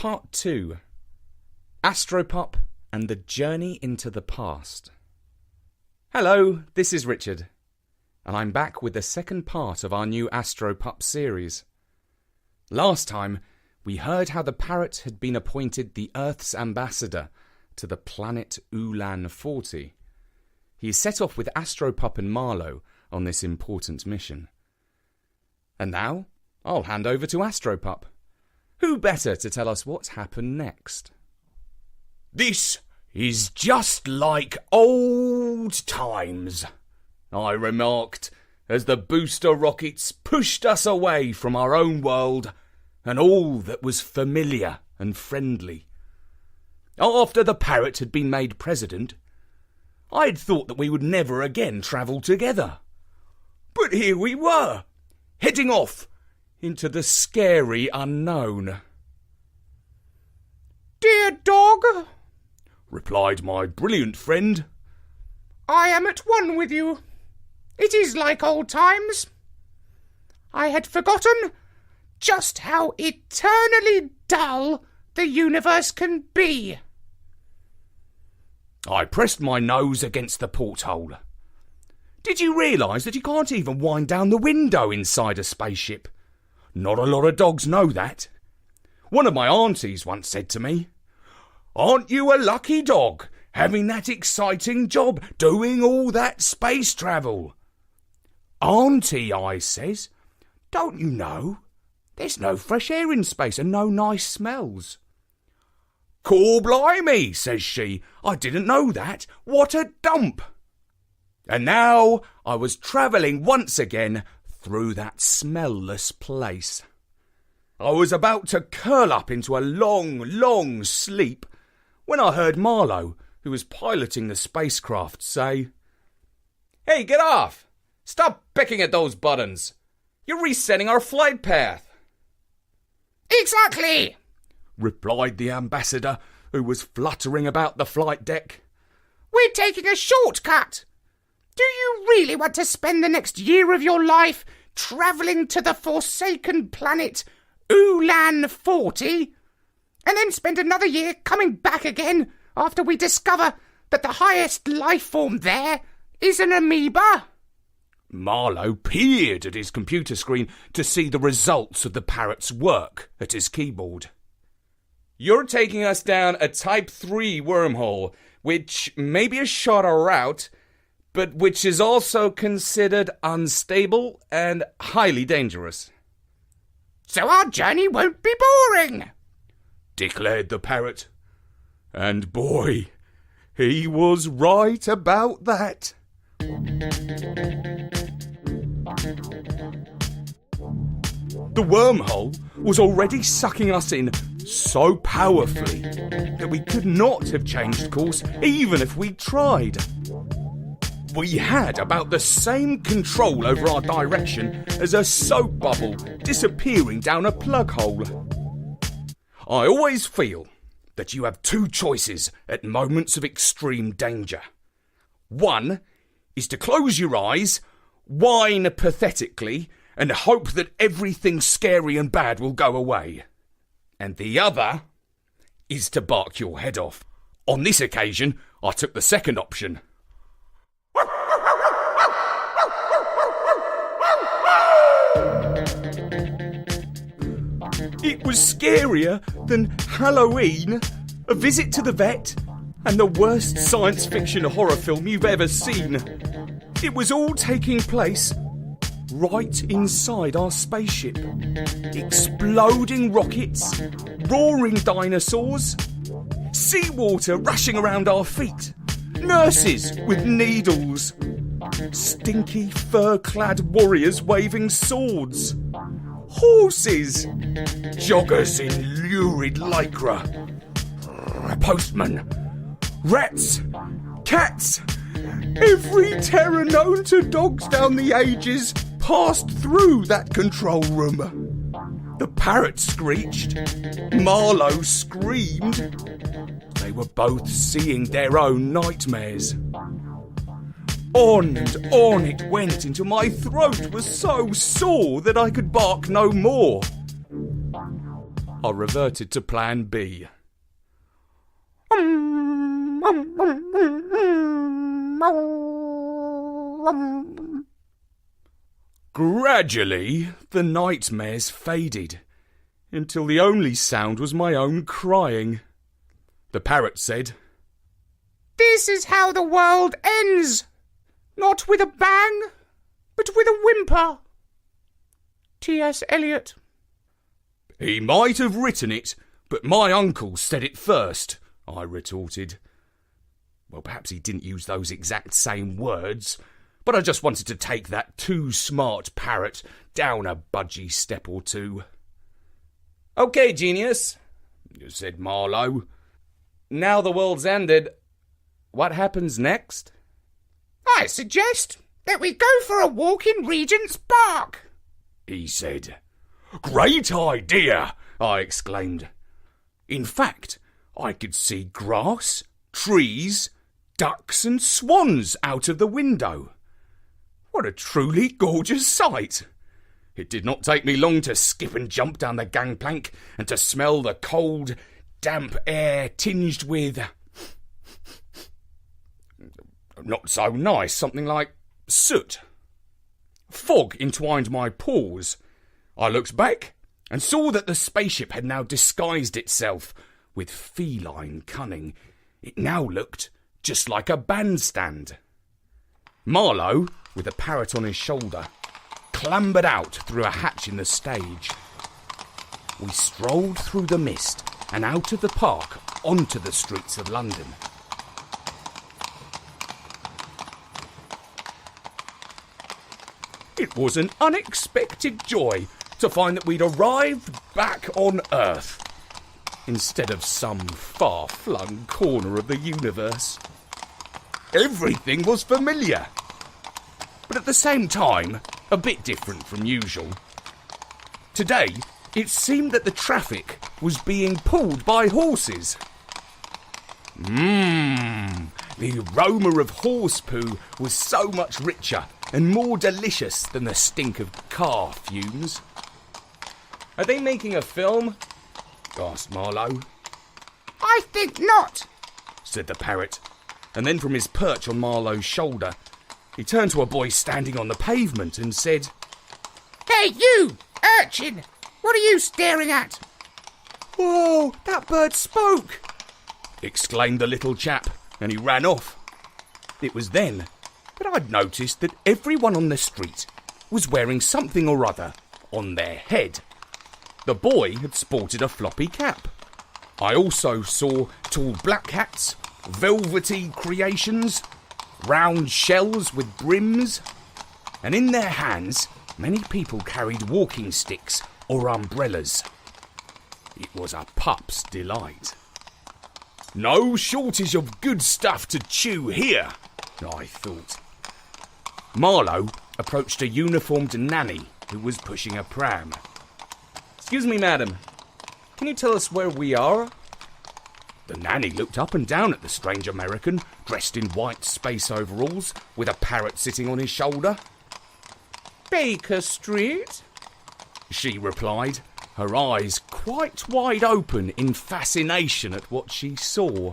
Part 2. Astropup and the Journey into the Past. Hello, this is Richard, and I'm back with the second part of our new Astropup series. Last time, we heard how the parrot had been appointed the Earth's ambassador to the planet Ulan-40. He set off with Astropup and Marlow on this important mission. And now, I'll hand over to Astropup. Who better to tell us what's happened next? This is just like old times, I remarked as the booster rockets pushed us away from our own world and all that was familiar and friendly. After the parrot had been made president, I had thought that we would never again travel together. But here we were, heading off into the scary unknown. "Dear dog," replied my brilliant friend, "I am at one with you. It is like old times. I had forgotten just how eternally dull the universe can be." I pressed my nose against the porthole. Did you realise that you can't even wind down the window inside a spaceship? Not a lot of dogs know that. One of my aunties once said to me, "Aren't you a lucky dog, having that exciting job, doing all that space travel?" "Auntie," I says, "don't you know? There's no fresh air in space and no nice smells." "Cor blimey," says she, "I didn't know that. What a dump." And now I was travelling once again through that smellless place. I was about to curl up into a long sleep when I heard Marlow, who was piloting the spacecraft, say, Hey, get off! Stop picking at those buttons! You're resetting our flight path! "Exactly," replied the ambassador, who was fluttering about the flight deck. "We're taking a shortcut. Do you really want to spend the next year of your life travelling to the forsaken planet Ulan-40 and then spend another year coming back again after we discover that the highest life form there is an amoeba?" Marlow peered at his computer screen to see the results of the parrot's work at his keyboard. You're taking us down a Type 3 wormhole, which may be a shorter route, but which is also considered unstable and highly dangerous. "So our journey won't be boring," declared the parrot. And boy, he was right about that. The wormhole was already sucking us in so powerfully that we could not have changed course even if we tried. We had about the same control over our direction as a soap bubble disappearing down a plug hole. I always feel that you have two choices at moments of extreme danger. One is to close your eyes, whine pathetically, and hope that everything scary and bad will go away. And the other is to bark your head off. On this occasion, I took the second option. It was scarier than Halloween, a visit to the vet, and the worst science fiction horror film you've ever seen. It was all taking place right inside our spaceship. Exploding rockets, roaring dinosaurs, seawater rushing around our feet, nurses with needles, stinky fur-clad warriors waving swords, horses, joggers in lurid lycra, postmen, rats, cats. Every terror known to dogs down the ages passed through that control room. The parrot screeched. Marlow screamed. They were both seeing their own nightmares. On and on it went until my throat was so sore that I could bark no more. I reverted to plan B. Gradually, the nightmares faded, until the only sound was my own crying. The parrot said, This is how the world ends. Not with a bang, but with a whimper. T.S. Eliot. He might have written it, but my uncle said it first, I retorted. Well, perhaps he didn't use those exact same words, but I just wanted to take that too smart parrot down a budgie step or two. OK, genius, said Marlowe. Now the world's ended. What happens next? I suggest that we go for a walk in Regent's Park, he said. Great idea, I exclaimed. In fact, I could see grass, trees, ducks and swans out of the window. What a truly gorgeous sight! It did not take me long to skip and jump down the gangplank and to smell the cold, damp air tinged with... not so nice, something like soot. Fog entwined my paws. I looked back and saw that the spaceship had now disguised itself with feline cunning. It now looked just like a bandstand. Marlowe, with a parrot on his shoulder, clambered out through a hatch in the stage. We strolled through the mist and out of the park onto the streets of London. It was an unexpected joy to find that we'd arrived back on Earth, instead of some far-flung corner of the universe. Everything was familiar, but at the same time, a bit different from usual. Today, it seemed that the traffic was being pulled by horses. The aroma of horse poo was so much richer and more delicious than the stink of car fumes. Are they making a film? Asked Marlowe. I think not, said the parrot, and then from his perch on Marlowe's shoulder, he turned to a boy standing on the pavement and said, Hey you, urchin, what are you staring at? Whoa, that bird spoke, exclaimed the little chap, and he ran off. It was then that I'd noticed that everyone on the street was wearing something or other on their head. The boy had sported a floppy cap. I also saw tall black hats, velvety creations, round shells with brims, and in their hands many people carried walking sticks or umbrellas. It was a pup's delight. No shortage of good stuff to chew here, I thought. Marlowe approached a uniformed nanny who was pushing a pram. Excuse me, madam. Can you tell us where we are? The nanny looked up and down at the strange American, dressed in white space overalls, with a parrot sitting on his shoulder. Baker Street, she replied, her eyes quite wide open in fascination at what she saw.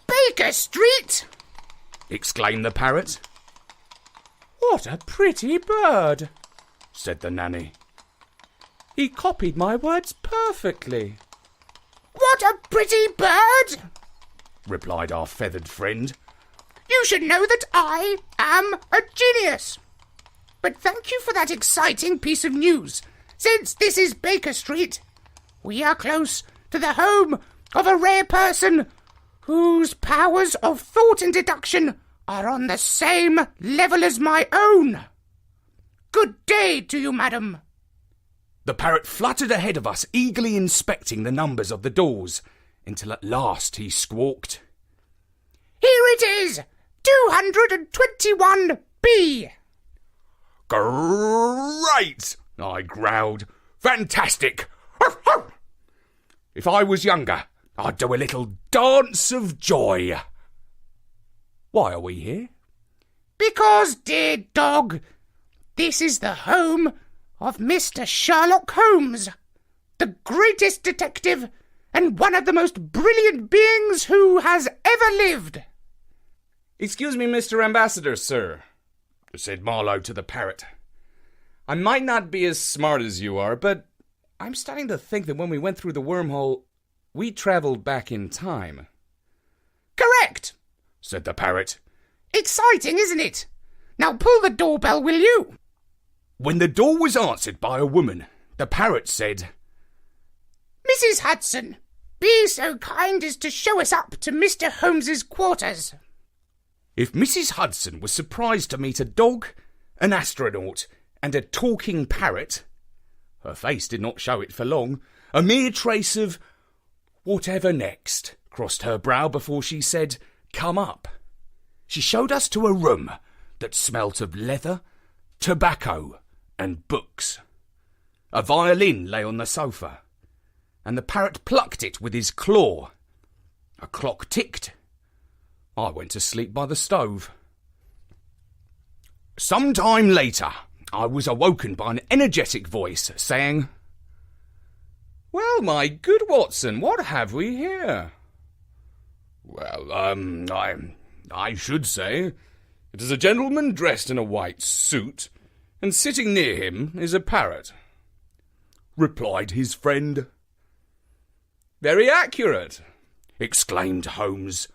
Baker Street! Exclaimed the parrot. What a pretty bird, said the nanny. He copied my words perfectly. What a pretty bird, replied our feathered friend. You should know that I am a genius. But thank you for that exciting piece of news. Since this is Baker Street, we are close to the home of a rare person whose powers of thought and deduction are on the same level as my own. Good day to you, madam. The parrot fluttered ahead of us, eagerly inspecting the numbers of the doors, until at last he squawked, Here it is, 221B. Great, I growled. Fantastic. If I was younger, I'd do a little dance of joy. Why are we here? Because, dear dog, this is the home of Mr. Sherlock Holmes, the greatest detective, and one of the most brilliant beings who has ever lived." "Excuse me, Mr. Ambassador, sir," said Marlowe to the parrot. "I might not be as smart as you are, but I'm starting to think that when we went through the wormhole, we travelled back in time." "Correct," said the parrot. "Exciting, isn't it? Now pull the doorbell, will you?" When the door was answered by a woman, the parrot said, "Mrs. Hudson, be so kind as to show us up to Mr. Holmes's quarters." If Mrs. Hudson was surprised to meet a dog, an astronaut, and a talking parrot, her face did not show it for long. A mere trace of "whatever next" crossed her brow before she said, "Come up." She showed us to a room that smelt of leather, tobacco, and books. A violin lay on the sofa, and the parrot plucked it with his claw. A clock ticked. I went to sleep by the stove. Some time later, I was awoken by an energetic voice saying, "Well, my good Watson, what have we here?" "Well, I should say it is a gentleman dressed in a white suit, and sitting near him is a parrot," replied his friend. "Very accurate," exclaimed Holmes.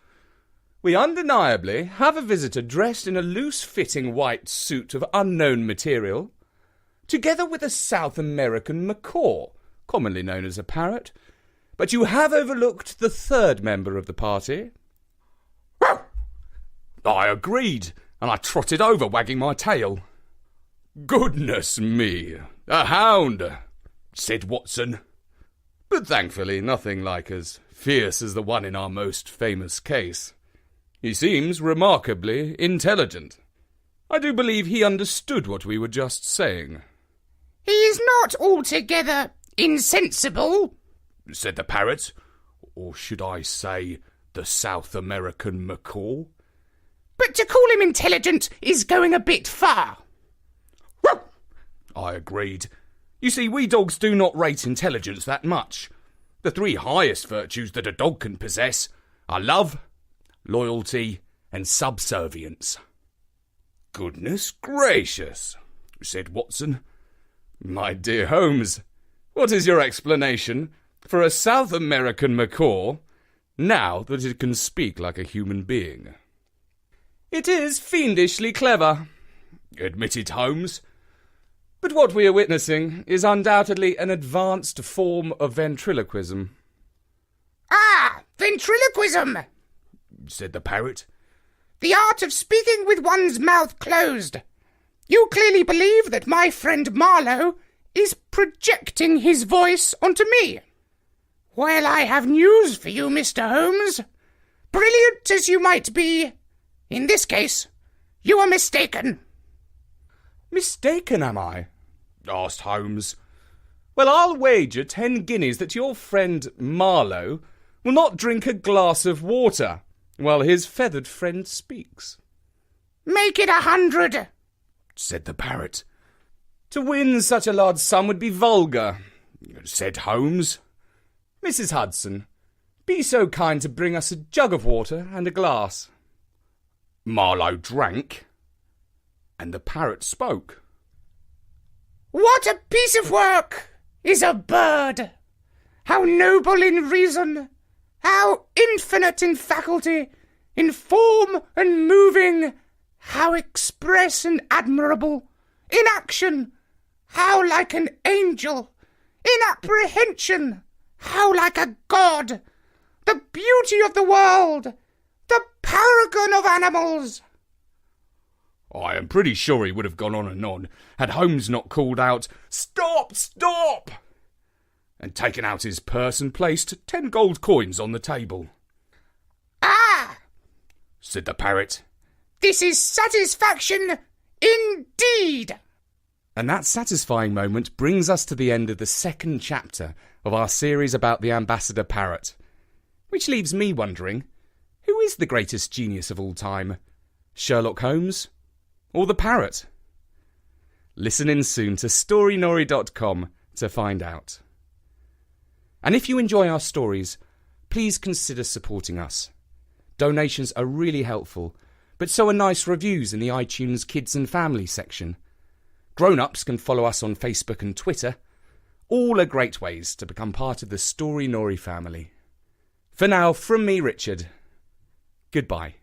"We undeniably have a visitor dressed in a loose-fitting white suit of unknown material, together with a South American macaw, commonly known as a parrot. But you have overlooked the third member of the party." I agreed, and I trotted over, wagging my tail. "Goodness me, a hound," said Watson. But thankfully nothing like as fierce as the one in our most famous case. He seems remarkably intelligent. I do believe he understood what we were just saying." "He is not altogether insensible," said the parrot, or should I say the South American macaw. "but to call him intelligent is going a bit far." I agreed. You see, we dogs do not rate intelligence that much. The three highest virtues that a dog can possess are love, loyalty, and subservience. "Goodness gracious," said Watson. "My dear Holmes, what is your explanation for a South American macaw now that it can speak like a human being?" "It is fiendishly clever," admitted Holmes. "but what we are witnessing is undoubtedly an advanced form of ventriloquism." "Ah, ventriloquism," said the parrot. "the art of speaking with one's mouth closed. You clearly believe that my friend Marlowe is projecting his voice onto me. Well, I have news for you, Mr. Holmes. Brilliant as you might be, in this case, you are mistaken." "Mistaken, am I?" asked Holmes. "Well, I'll wager 10 guineas that your friend Marlowe will not drink a glass of water while his feathered friend speaks." "Make it 100, said the parrot. "To win such a large sum would be vulgar," said Holmes. "Mrs. Hudson, be so kind to bring us a jug of water and a glass." Marlowe drank, and the parrot spoke. "What a piece of work is a bird! How noble in reason! How infinite in faculty, in form and moving! How express and admirable! In action, how like an angel! In apprehension, how like a god! The beauty of the world! The paragon of animals!" I am pretty sure he would have gone on and on had Holmes not called out, "Stop, stop!" and taken out his purse and placed 10 gold coins on the table. "Ah!" said the parrot. "This is satisfaction indeed!" And that satisfying moment brings us to the end of the second chapter of our series about the Ambassador Parrot, which leaves me wondering, who is the greatest genius of all time? Sherlock Holmes or the parrot? Listen in soon to storynori.com to find out. And if you enjoy our stories, please consider supporting us. Donations are really helpful, but so are nice reviews in the iTunes Kids and Family section. Grown-ups can follow us on Facebook and Twitter. All are great ways to become part of the Story Nori family. For now, from me, Richard, goodbye.